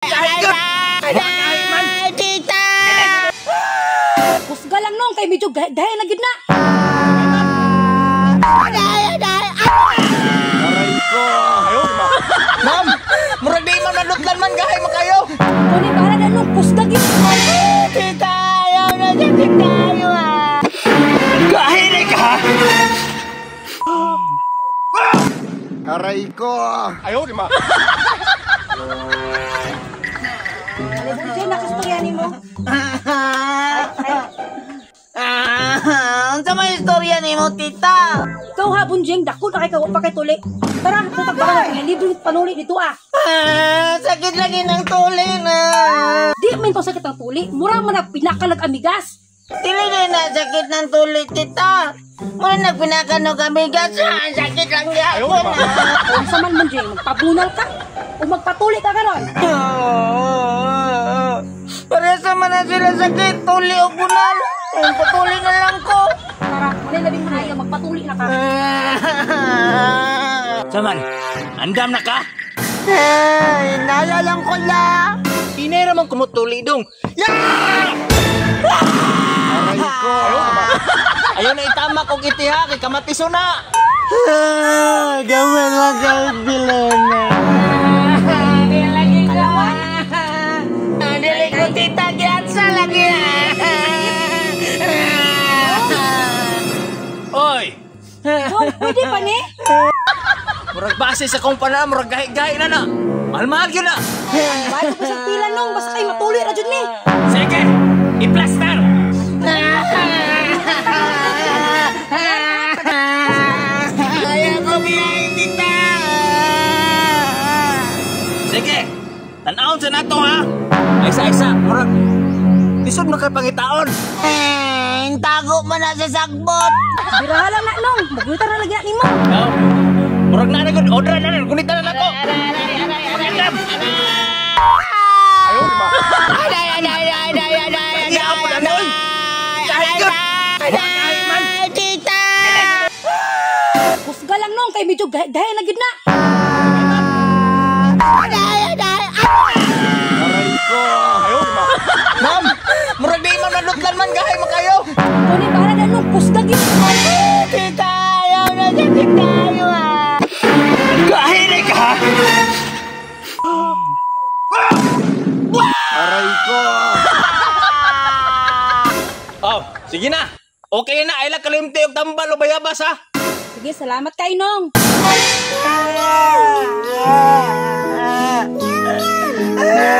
Tita! Kusga lang nung kay medyo dahil na gid na. Aray ko! Ayaw, di ba? Ma'am! Murag di man nadutlan man gahay makayo! Kuni para na nung kusga gid. Tita! Ayaw na sakit tayo Gahay na ka! Aray ko! Ayaw, di ba? Alibunjay, nakastorya ni mo. Unsa may istorya nimo, tita? Ikaw ha, Bunjing, dako na kay kawa pa kay tuli. Tara, tutag ba na libre panuli dito ah. Sakit lagi ng tuli na. Di man to sakit ang tuli, mura man ang pinakalag amigas. Dili na sakit ng tuli, tita. Muna nagpinakanog amigas. Sakit lang yapon na. Kung sa man, Bunjing, magpabunal ka o magpatuli ka karon. Paresa man na sila sakit, tuli o bunal. Patuli na lang ko. Tara, manay labing maayo, magpatuli na ka. Saman, andam na ka? Naya lang ko la. Inay ramang kumutuli dong. Aray ko. Ayaw na itama kong itiha kay kamatiso na. Gawan lang ka bilona. Dili ko tita giatsa lagi. Oy! Oh, pwede pa ni? Murag base sa kumpana, murag gahi-gahi na na. Mahal-mahal yun na. Bago pa sa pila nung, basta kayo matuli na dyan ni. Sige, i-plaster! Ayaw ko biyahin, tita. Sige, tanawon sa nato ha. Isa-isa, murag. Lisod mo kay pangitaon. Tago man na sa sagbot. Biraha lang na nung, magwita na lagi ni mo. No? Murag na na gud, odra na na, kunita na nako. Ayaw, di ba? Tita! Kusga lang nung, kay medyo dahil na gid na. Aray ko! Ayaw, di ba? Ma'am! Murag di man nadutlan man gahay makayo! Kuni para na nung, kusga gid. Tita! Ayaw na sakit tayo Gahay na ka! Aray ko! Oh, sige na! Okay na, ay lang kalimti og tambal o bayabas ha! Sige, salamat kay nung. Ah!